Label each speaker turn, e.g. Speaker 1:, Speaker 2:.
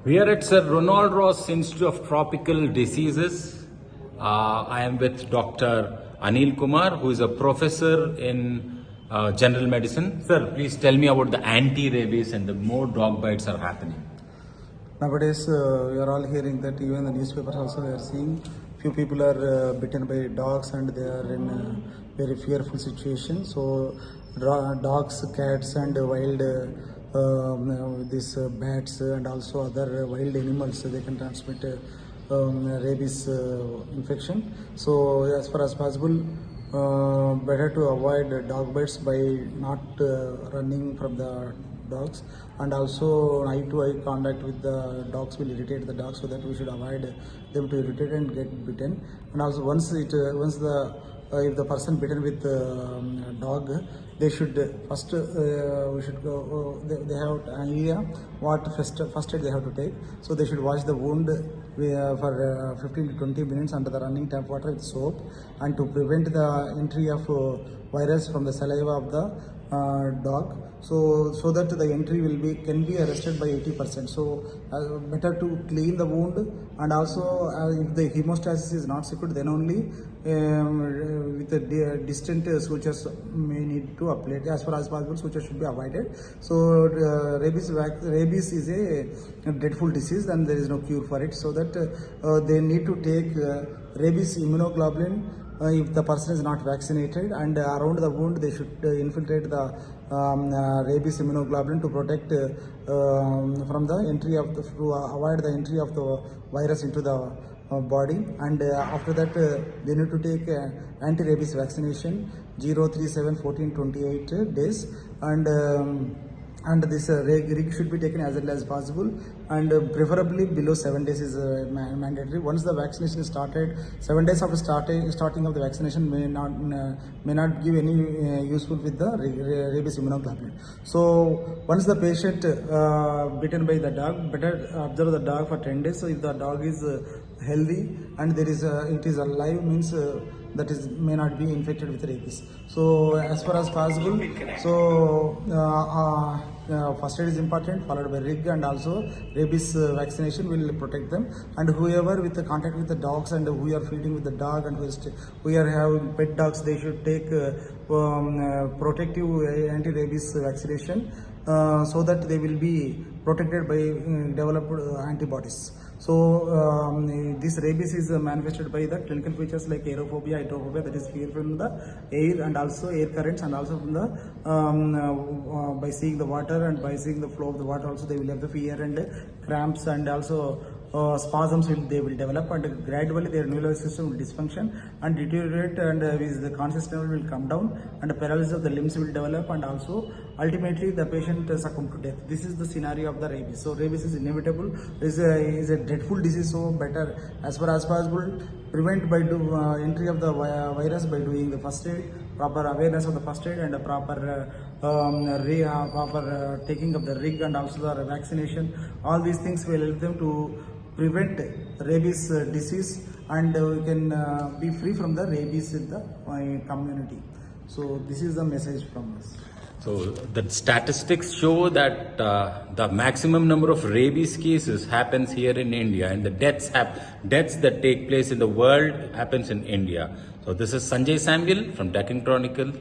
Speaker 1: We are at Sir Ronald Ross Institute of Tropical Diseases. I am with Dr. Anil Kumar, who is a professor in general medicine. Sir, please tell me about the anti-rabies and the more dog bites are happening.
Speaker 2: Nowadays, we are all hearing that even in the newspapers also we are seeing few people are bitten by dogs and they are in a very fearful situation. So dogs, cats and wild these bats and also other wild animals, they can transmit rabies infection. So as far as possible, better to avoid dog bites by not running from the dogs, and also eye-to-eye contact with the dogs will irritate the dogs, so that we should avoid them to irritate and get bitten. And also once if the person bitten with dog, they should first we should go. They have an idea what first aid they have to take. So they should wash the wound for 15 to 20 minutes under the running tap water with soap, and to prevent the entry of virus from the saliva of the dog. So that the entry can be arrested by 80%. So better to clean the wound, and also if the hemostasis is not secured, then only with the distant sutures may need to apply. As far as possible, sutures should be avoided. So rabies is a dreadful disease and there is no cure for it. So that they need to take rabies immunoglobulin if the person is not vaccinated, and around the wound they should infiltrate the rabies immunoglobulin to protect from the entry of to avoid the entry of the virus into the body. And after that they need to take anti-rabies vaccination 0, 3, 7, 14, 28 days, and this rig should be taken as early as possible, and preferably below 7 days is mandatory. Once the vaccination is started, 7 days after starting of the vaccination may not give any useful with the rabies immunoglobulin. So once the patient bitten by the dog, better observe the dog for 10 days. So if the dog is healthy and it is alive, means that is may not be infected with rabies. So as far as possible, so first aid is important, followed by rig, and also rabies vaccination will protect them. And whoever with the contact with the dogs and who are feeding with the dog and who are having pet dogs, they should take protective anti-rabies vaccination so that they will be protected by developed antibodies. So this rabies is manifested by the clinical features like aerophobia, hydrophobia, that is fear from the air and also air currents, and also from the by seeing the water and by seeing the flow of the water also they will have the fear and cramps, and also spasms they will develop, and gradually their nervous system will dysfunction and deteriorate, and the consciousness will come down, and the paralysis of the limbs will develop, and also ultimately the patient succumb to death. This is the scenario of the rabies. So rabies is inevitable, is a dreadful disease. So better as far as possible prevent by entry of the virus by doing the first aid, proper awareness of the first aid, and a proper taking of the rig, and also the vaccination. All these things will help them to prevent rabies disease, and we can be free from the rabies in the community. So this is the message from us.
Speaker 1: So the statistics show that the maximum number of rabies cases happens here in India, and the deaths that take place in the world happens in India. So this is Sanjay Samuel from Deccan Chronicle.